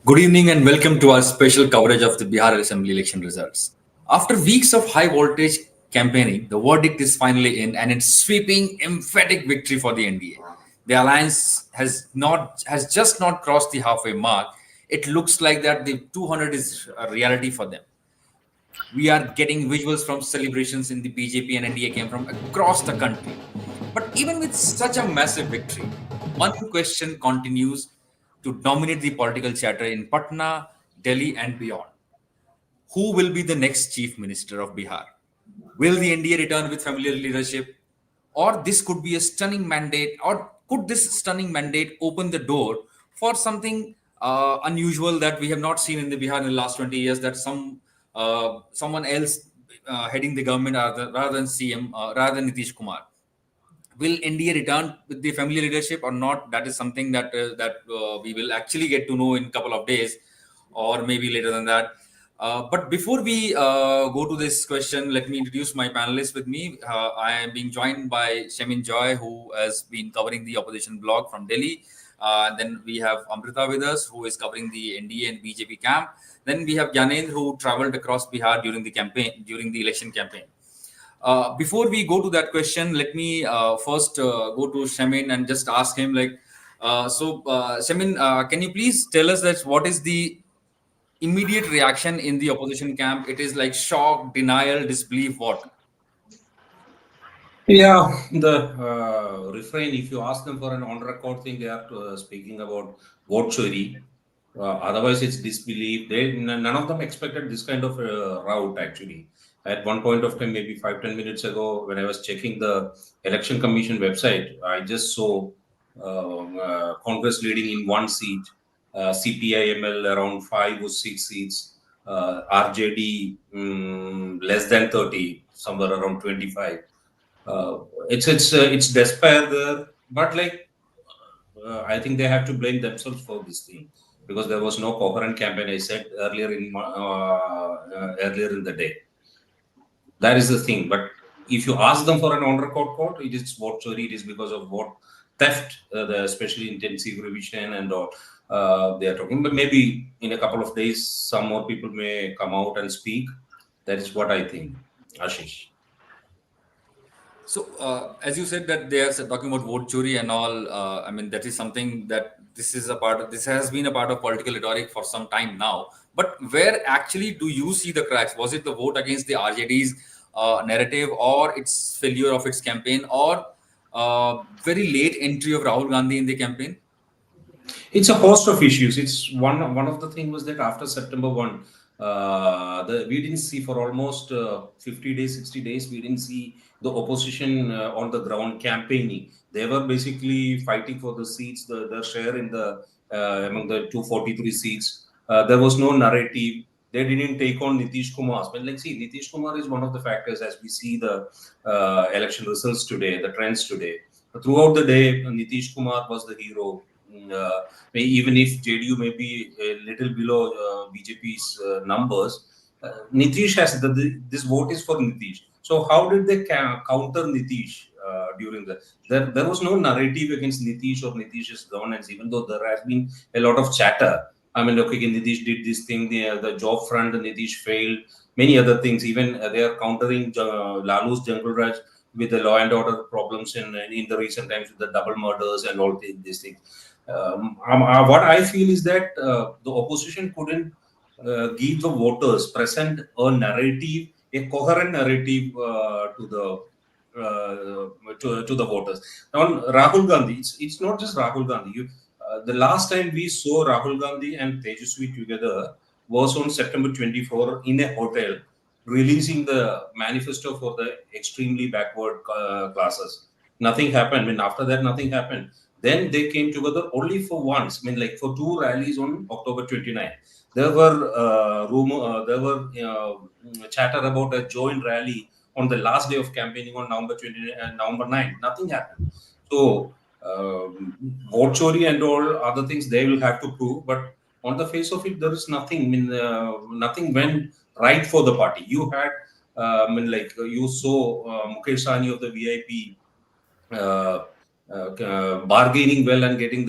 Good evening and welcome to our special coverage of the Bihar Assembly election results. After weeks of high voltage campaigning, the verdict is finally in and it's sweeping emphatic victory for the NDA. The alliance has just not crossed the halfway mark. It looks like that the 200 is a reality for them. We are getting visuals from celebrations in the BJP and NDA came from across the country. But even with such a massive victory, one question continues to dominate the political chatter in Patna, Delhi, and beyond. Who will be the next chief minister of Bihar? Will the NDA return with familiar leadership? Or this could be a stunning mandate, or could this stunning mandate open the door for something unusual that we have not seen in the Bihar in the last 20 years, that someone else heading the government rather than CM, rather than Nitish Kumar? Will India return with the family leadership or not? That is something that we will actually get to know in a couple of days, or maybe later than that. But before we go to this question, let me introduce my panelists with me. I am being joined by Shemin Joy, who has been covering the opposition blog from Delhi. Then we have Amrita with us, who is covering the NDA and BJP camp. Then we have Gyanendra, who traveled across Bihar during the election campaign. Before we go to that question, let me first go to Shemin and just ask him, Shemin, can you please tell us that what is the immediate reaction in the opposition camp? It is like shock, denial, disbelief, what? Yeah, the refrain, if you ask them for an on record thing, they are speaking about vote chori. Otherwise, it's disbelief. None of them expected this kind of route, actually. At one point of time, maybe 5-10 minutes ago, when I was checking the Election Commission website, I just saw Congress leading in one seat, CPI-ML around 5 or 6 seats, RJD less than 30, somewhere around 25. It's despair there, but I think they have to blame themselves for this thing because there was no coherent campaign. I said earlier in the day. That is the thing. But if you ask them for an on record quote, it is vote chori. It is because of vote theft, the especially intensive revision and all. They are talking, but maybe in a couple of days, some more people may come out and speak. That is what I think, Ashish. So, as you said that they are talking about vote chori and all, I mean, that is something that this has been a part of political rhetoric for some time now. But where actually do you see the cracks? Was it the vote against the RJD's narrative, or its failure of its campaign, or very late entry of Rahul Gandhi in the campaign? It's a host of issues. It's one of the things was that after September 1, we didn't see for almost 50 days, 60 days, we didn't see the opposition on the ground campaigning. They were basically fighting for the seats, their share in the among the 243 seats. There was no narrative. They didn't take on Nitish Kumar. But Nitish Kumar is one of the factors as we see the election results today, the trends today. Throughout the day, Nitish Kumar was the hero. Even if JDU may be a little below BJP's numbers, Nitish has this vote is for Nitish. So how did they counter Nitish during there was no narrative against Nitish or Nitish's governance, even though there has been a lot of chatter. I mean, okay, Nitish did this thing, the job front, Nitish failed, many other things. Even they are countering Lalu's Jungle Raj with the law and order problems in the recent times with the double murders and all these things. What I feel is that the opposition couldn't give the voters present a narrative, a coherent narrative to the voters. On Rahul Gandhi, it's not just Rahul Gandhi. The last time we saw Rahul Gandhi and Tejaswi together was on September 24 in a hotel, releasing the manifesto for the extremely backward classes. Nothing happened. I mean, after that, nothing happened. Then they came together only for once. I mean, for 2 rallies on October 29. There were there were chatter about a joint rally on the last day of campaigning on November 9. Nothing happened. So, vote chori and all other things they will have to prove. But on the face of it, there is nothing. I mean, nothing went right for the party. You had, you saw Mukesh Sahni of the VIP. Bargaining well and getting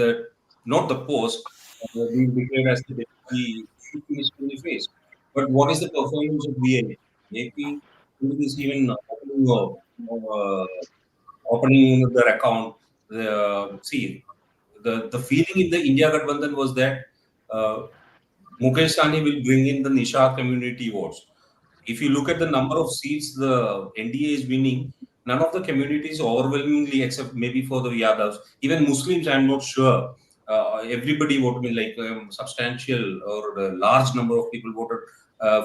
not the post, being declared as the deputy chief minister in the face. But what is the performance of VA? AP is even opening their account. See, the feeling in the India Gathbandhan was that uh, Mukesh Sahni will bring in the Nisha community votes. If you look at the number of seats the NDA is winning, none of the communities overwhelmingly, except maybe for the Yadavs, even Muslims, I'm not sure. Everybody voted, like substantial or a large number of people voted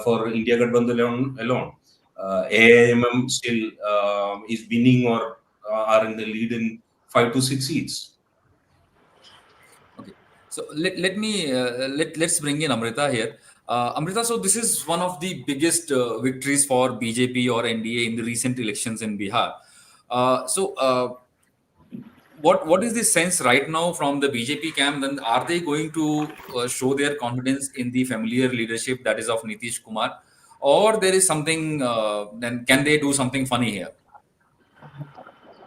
for India Gathbandhan alone. AIMM still is winning or are in the lead in 5 to 6 seats. Okay. So let's bring in Amrita here. Amrita, so this is one of the biggest victories for BJP or NDA in the recent elections in Bihar. What is the sense right now from the BJP camp? Then are they going to show their confidence in the familiar leadership that is of Nitish Kumar, or there is something? Then can they do something funny here?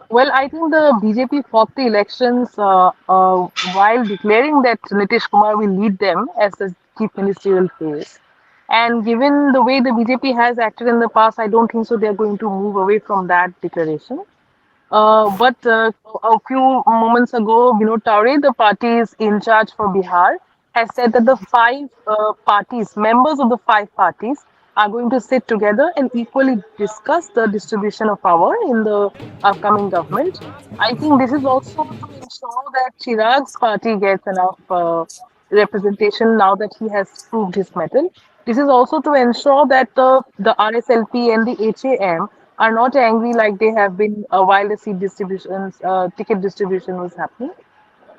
Well, I think the BJP fought the elections while declaring that Nitish Kumar will lead them as the chief ministerial face. And given the way the BJP has acted in the past, I don't think so they're going to move away from that declaration. But a few moments ago, Taure, the party's in charge for Bihar, has said that the five parties, members of the five parties, are going to sit together and equally discuss the distribution of power in the upcoming government. I think this is also to ensure that Chirag's party gets enough representation now that he has proved his mettle. This is also to ensure that the RSLP and the HAM are not angry like they have been while the ticket distribution was happening.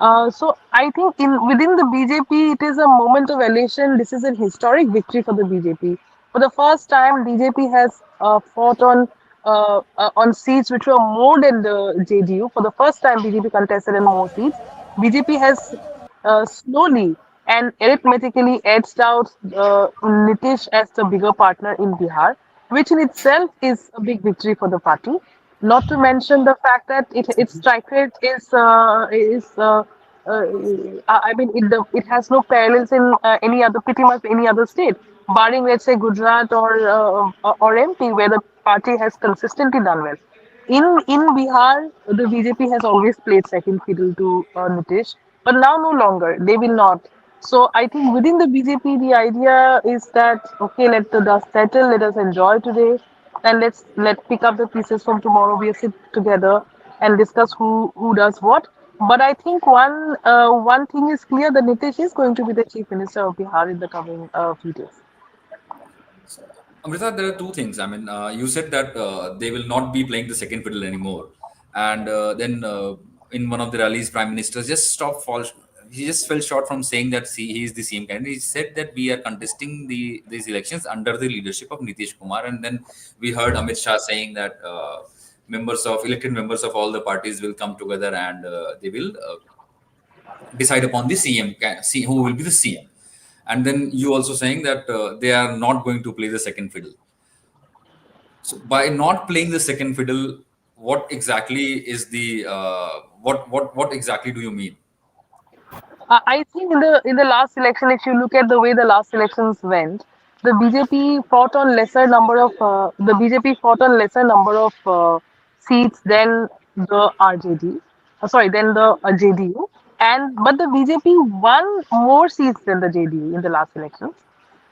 So I think in within the BJP, it is a moment of elation. This is a historic victory for the BJP. For the first time, BJP has fought on seats which were more than the JDU. For the first time, BJP contested in more seats. BJP has slowly and arithmetically edged out Nitish as the bigger partner in Bihar, which in itself is a big victory for the party. Not to mention the fact that its strike rate uh, I mean, it has no parallels in any other, pretty much any other state, barring, let's say, Gujarat or MP, where the party has consistently done well. In Bihar, the BJP has always played second fiddle to Nitish, but now no longer. They will not. So I think within the BJP, the idea is that okay, let the dust settle, let us enjoy today, and let pick up the pieces from tomorrow. We'll sit together and discuss who does what. But I think one thing is clear that Nitish is going to be the chief minister of Bihar in the coming few days. Amrita, there are two things. I mean, you said that they will not be playing the second fiddle anymore, and then in one of the rallies, Prime Minister just stopped fall. He just fell short from saying that see, he is the same candidate. He said that we are contesting these elections under the leadership of Nitish Kumar, and then we heard Amit Shah saying that elected members of all the parties will come together and they will decide upon the see who will be the CM. And then you also saying that they are not going to play the second fiddle. So by not playing the second fiddle, what exactly is the what exactly do you mean? I think in the last election, if you look at the way the last elections went, the BJP fought on lesser number of seats than the RJD, than the JDU, and but the BJP won more seats than the JDU in the last elections.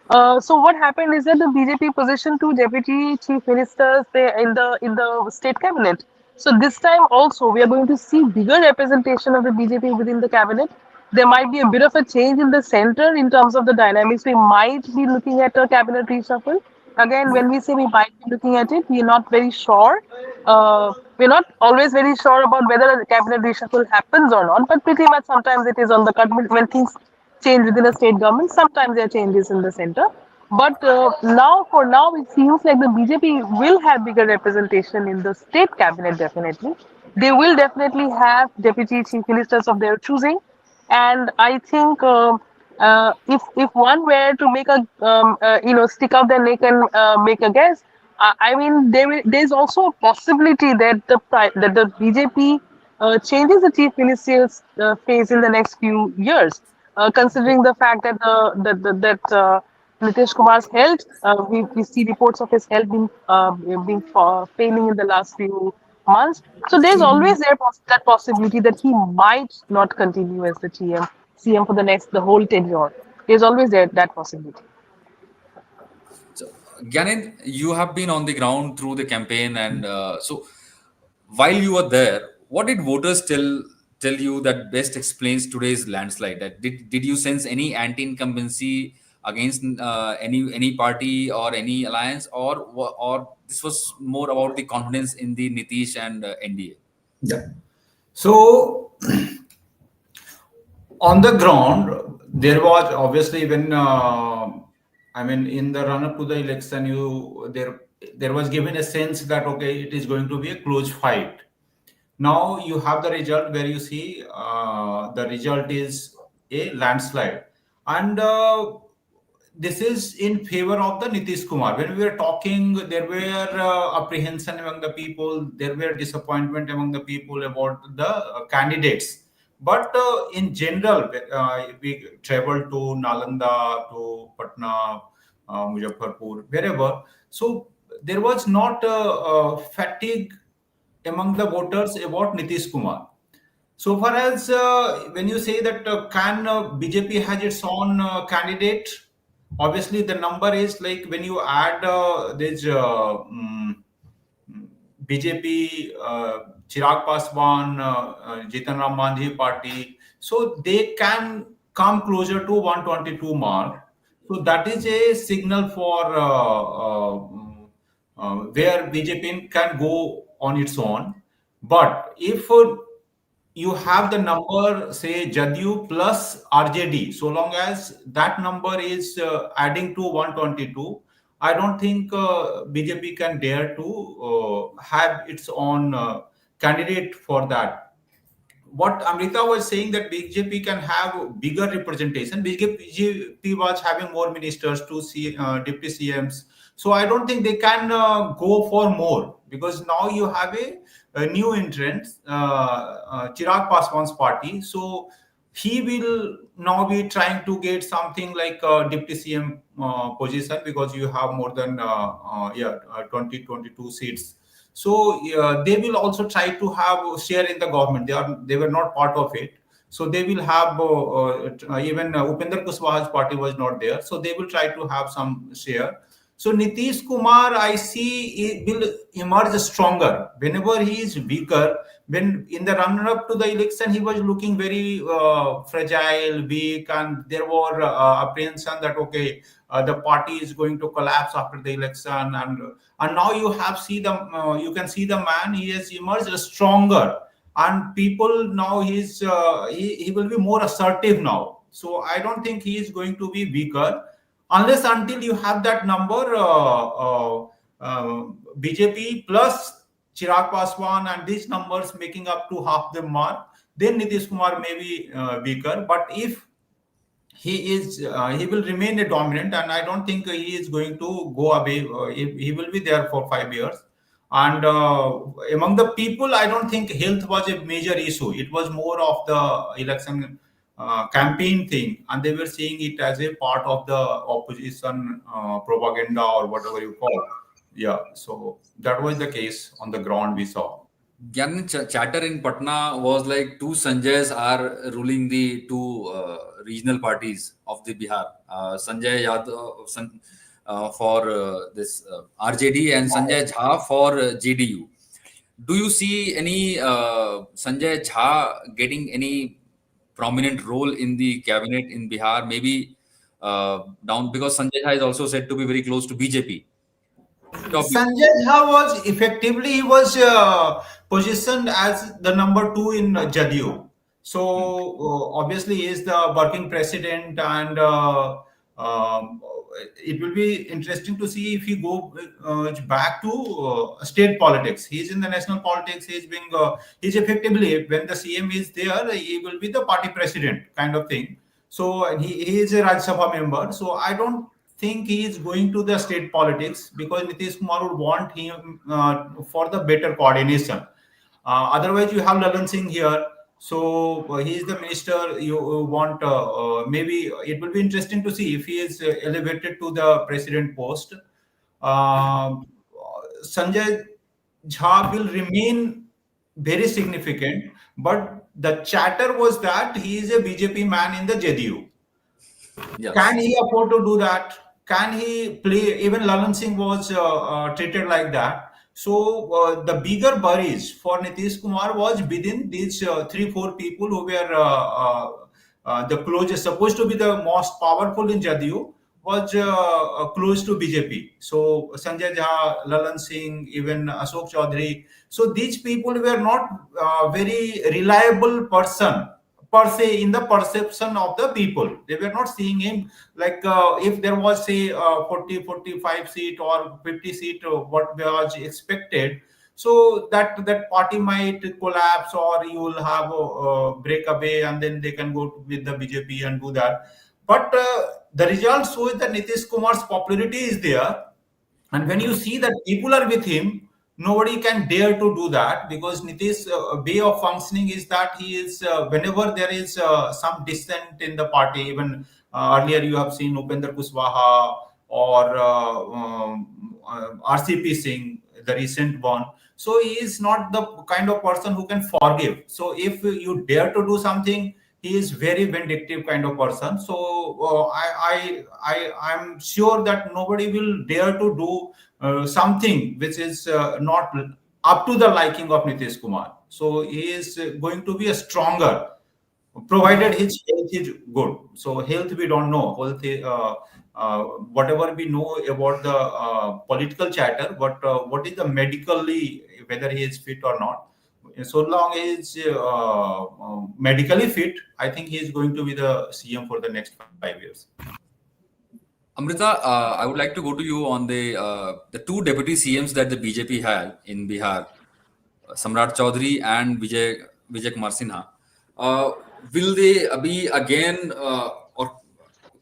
So what happened is that the BJP positioned two deputy chief ministers there in the state cabinet. So this time also we are going to see bigger representation of the BJP within the cabinet. There might be a bit of a change in the center in terms of the dynamics. We might be looking at a cabinet reshuffle. Again, when we say we might be looking at it, we are not very sure. We're not always very sure about whether a cabinet reshuffle happens or not, but pretty much sometimes it is on the cut when things change within a state government. Sometimes there are changes in the center. But for now, it seems like the BJP will have bigger representation in the state cabinet, definitely. They will definitely have deputy chief ministers of their choosing. And I think if one were to make stick out their neck and make a guess, I mean, there's also a possibility that the BJP changes the chief minister's phase in the next few years. considering the fact that Nitish Kumar's health, we see reports of his health failing in the last few months. So there's always that possibility that he might not continue as the CM for the whole tenure. There's always that possibility. So, Gyanin, you have been on the ground through the campaign, and so while you were there, what did voters tell you that best explains today's landslide? That did you sense any anti-incumbency against any party or any alliance, or this was more about the confidence in the Nitish and NDA? Yeah. So on the ground, there was obviously when in the run up to the election, there was given a sense that okay, it is going to be a close fight. Now you have the result where you see the result is a landslide, and this is in favor of the Nitish Kumar. When we were talking, there were apprehension among the people, there were disappointment among the people about the candidates. But in general, we traveled to Nalanda, to Patna, Muzaffarpur, wherever. So there was not fatigue among the voters about Nitish Kumar. So far as when you say that can BJP has its own candidate, obviously the number is like when you add this BJP, Chirag Paswan, Jitan Ram Manjhi party, so they can come closer to 122 mark. So that is a signal for where BJP can go on its own. But if you have the number, say Jadyu plus RJD, so long as that number is adding to 122, I don't think BJP can dare to have its own candidate for that. What Amrita was saying that BJP can have bigger representation. BJP was having more ministers, to see deputy CMs. So I don't think they can go for more, because now you have a new entrant, Chirag Paswan's party. So he will now be trying to get something like a deputy CM position, because you have more than 22 seats. So they will also try to have share in the government. They were not part of it. So they will have even Upendra Kushwaha's party was not there. So they will try to have some share. So Nitish Kumar, I see, he will emerge stronger. Whenever he is weaker, when in the run-up to the election, he was looking very fragile, weak, and there were apprehension that okay, the party is going to collapse after the election, and now you can see the man. He has emerged stronger, and people now he will be more assertive now. So I don't think he is going to be weaker unless until you have that number BJP plus Chirag Paswan and these numbers making up to half the mark, then Nitish Kumar may be weaker. But if he will remain a dominant, and I don't think he is going to go away. He will be there for 5 years. And among the people, I don't think health was a major issue. It was more of the election campaign thing, and they were seeing it as a part of the opposition propaganda or whatever you call. Yeah, so that was the case on the ground we saw. Gyan chatter in Patna was like two Sanjays are ruling the two regional parties of the Bihar. Sanjay Yadav for this RJD and Sanjay Jha for JDU. Do you see any Sanjay Jha getting any prominent role in the cabinet in Bihar? Maybe down, because Sanjay Jha is also said to be very close to BJP. Sanjay Jha was effectively, he was positioned as the number 2 in Jadyu. So obviously he is the working president, and it will be interesting to see if he go back to state politics. He's in the national politics. He's effectively, when the CM is there, he will be the party president kind of thing. So he is a Rajya Sabha member. So I don't think he is going to the state politics, because Nitish Kumar would want him for the better coordination. Otherwise, you have Lalan Singh here. So he is the minister. You want maybe it will be interesting to see if he is elevated to the president post. Um Sanjay Jha will remain very significant, but the chatter was that he is a BJP man in the JDU. Can Yes. he afford to do that? Can he play? Even Lalan Singh was treated like that. So the bigger worries for Nitish Kumar was within these three, four people who were the closest, supposed to be the most powerful in Jadyu, was close to BJP. So Sanjay Jha, Lalan Singh, even Ashok Chaudhary. So these people were not very reliable person per se in the perception of the people. They were not seeing him like if there was say 40 45 seat or 50 seat what was expected, so that party might collapse or you will have a breakaway and then they can go with the BJP and do that. But the result shows that Nitish Kumar's popularity is there, and when you see that people are with him, nobody can dare to do that because Nitish way of functioning is that he is whenever there is some dissent in the party. Even earlier you have seen Upendra Kushwaha or RCP Singh, the recent one. So he is not the kind of person who can forgive. So if you dare to do something, he is very vindictive kind of person. So I'm sure that nobody will dare to do something which is not up to the liking of Nitish Kumar. So he is going to be a stronger, provided his health is good. So health we don't know. Health, whatever we know about the political chatter, but what is the medically whether he is fit or not. So long as he is medically fit, I think he is going to be the CM for the next 5 years. Amrita, I would like to go to you on the two deputy CMs that the BJP had in Bihar, Samrat Chaudhary and Vijay Kumar Sinha. Uh, will they be again, or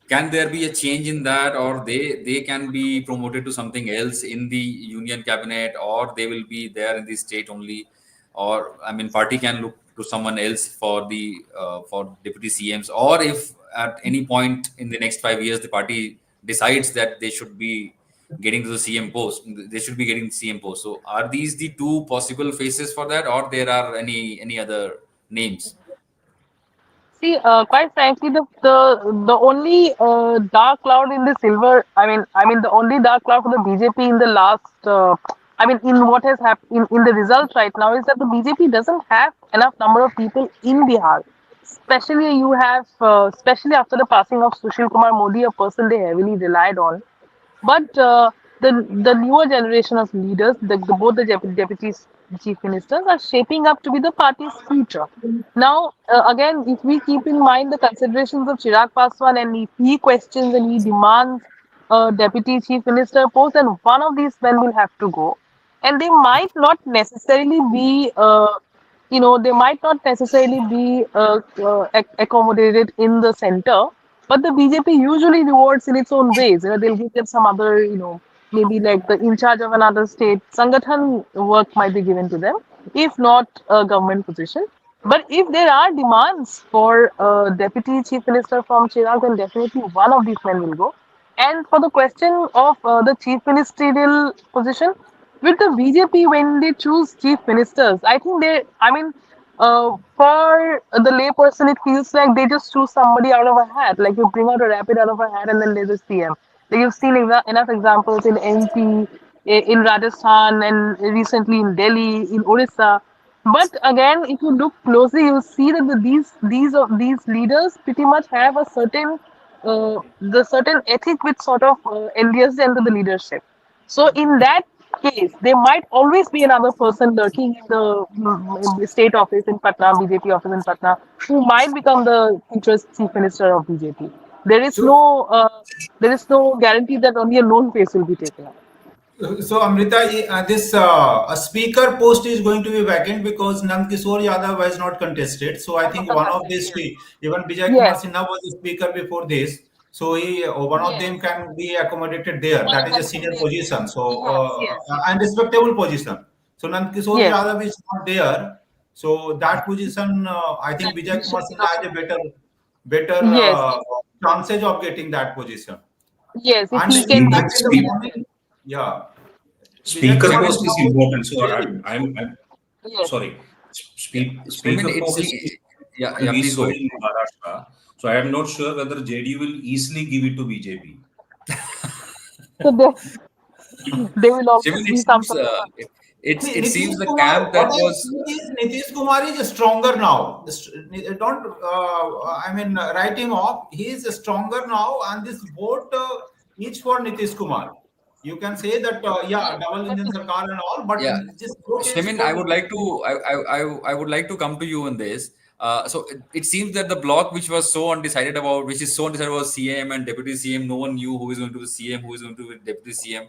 can there be a change in that, or they can be promoted to something else in the union cabinet, or they will be there in the state only, or I mean, party can look to someone else for the for deputy CMs, or if at any point in the next 5 years the party decides that they should be getting to the CM post, they should be getting CM post. So, are these the two possible faces for that, or there are any other names? See, quite frankly, the only dark cloud in the silver. I mean, the only dark cloud for the BJP in the last. In what has happened in the results right now is that the BJP doesn't have enough number of people in Bihar. Especially you have, especially after the passing of Sushil Kumar Modi, a person they heavily relied on. But the newer generation of leaders, both the deputy chief ministers, are shaping up to be the party's future. Now, again, if we keep in mind the considerations of Chirag Paswan and if he questions and he demands a deputy chief minister post, then one of these men will have to go. And they might not necessarily be they might not necessarily be accommodated in the center, but the BJP usually rewards in its own ways. They'll give them some other, maybe like the in charge of another state, Sangathan work might be given to them, if not a government position. But if there are demands for deputy chief minister from Chirag, then definitely one of these men will go. And for the question of the chief ministerial position, with the BJP, when they choose chief ministers, I think for the layperson, it feels like they just choose somebody out of a hat. Like you bring out a rapid out of a hat and then there's a CM. Like you've seen enough examples in MP, in Rajasthan, and recently in Delhi, in Orissa. But again, if you look closely, you'll see that these leaders pretty much have a certain ethic which sort of endears them to the leadership. So in that case, there might always be another person lurking in the state office in Patna, BJP office in Patna, who might become the future chief minister of BJP. There is So no guarantee that only a known face will be taken up. So, Amrita, this a speaker post is going to be vacant because Nand Kishore Yadav was not contested. So, I Was not think one of contested. these Yes. three, even Vijay Kumar Yes. Sinha was a speaker before this. So, one of them Yes. can be accommodated there. One That of is a them senior could be. position. So, Yes. Yes. Yes. and respectable position. So, Nand Kishore Yes. Yadav is not there. So that position, I think Vijay Kumar Sinha has a better Yes, chances of getting that position. yes. If And he in can get fact, to in the the Speak, morning, yeah, Vijay speaker Kumar Swimming, post is Sinha important. So really. yes, sorry. yeah. Swimming, Speaker it's post yeah, yeah. is Please so go ahead. in Maharashtra. So I am not sure whether JD will easily give it to BJP. so there will always Swimming, it be some seems sort of it seems Nitish the Kumar, camp that what I was think is Nitish Kumar is stronger now. Don't, I mean, write him off. He is stronger now, and this vote is for Nitish Kumar. You can say that, yeah, double engine sarkar and all, but yeah. this vote is Swimin, for I would Nitish like Kumar. to I would like to come to you on this. So it seems that the block which was so undecided about, which is so undecided about CM and deputy CM, no one knew who is going to be CM, who is going to be deputy CM,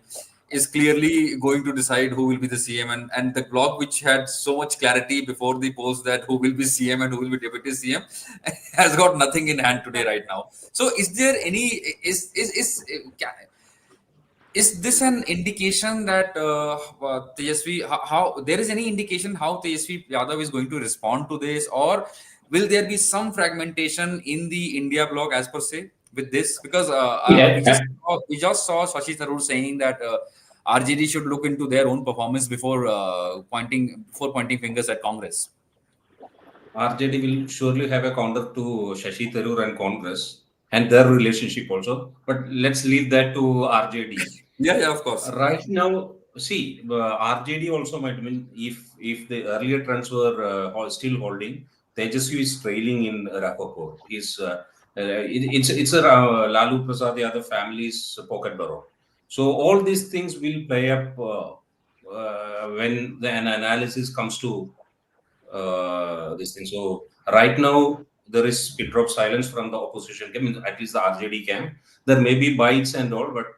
is clearly going to decide who will be the CM. And the block which had so much clarity before the post that who will be CM and who will be deputy CM has got nothing in hand today right now. So is there any is this an indication that Tejasvi, how there is any indication how Tejasvi Yadav is going to respond to this, or will there be some fragmentation in the India bloc as per se with this? Because Yeah, we just saw Shashi Tharoor saying that RJD should look into their own performance before pointing fingers at Congress. RJD will surely have a counter to Shashi Tharoor and Congress and their relationship also. But let's leave that to RJD. Yeah, yeah, of course. Right now, see, RJD also might mean if the earlier trends were still holding, Tejasvi is trailing in Rakopur. It's a Lalu Prasad, the other family's pocket borrow. So all these things will play up when an analysis comes to this thing. So right now there is bit of silence from the opposition camp, at least the RJD camp. There may be bites and all, but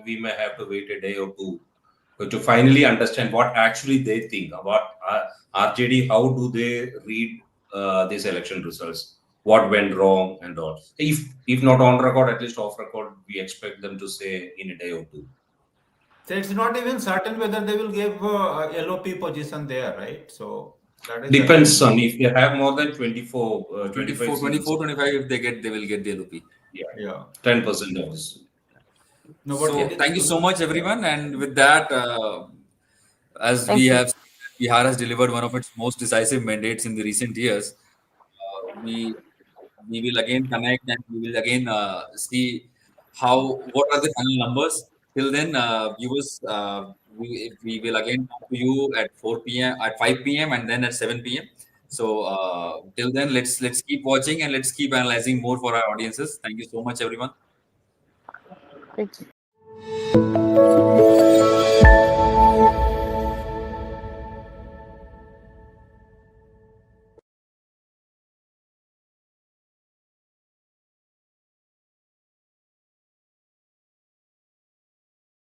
we may have to wait a day or two to finally understand what actually they think about RJD. How do they read these election results? What went wrong and all? If not on record, at least off record, we expect them to say in a day or two. So it's not even certain whether they will give LOP position there, right? So that is Depends on if they have more than 25 seats. 25, if they will get the LOP. Yeah, yeah. 10% of this. No, but So it is thank you so much, everyone. And with that, as we thank you. have seen, Bihar has delivered one of its most decisive mandates in the recent years. We will again connect and we will again see what are the final numbers. Till then, viewers, we will again come to you at 4 p.m. at 5 p.m. and then at 7 p.m. So till then, let's keep watching and let's keep analyzing more for our audiences. Thank you so much, everyone. Thank you.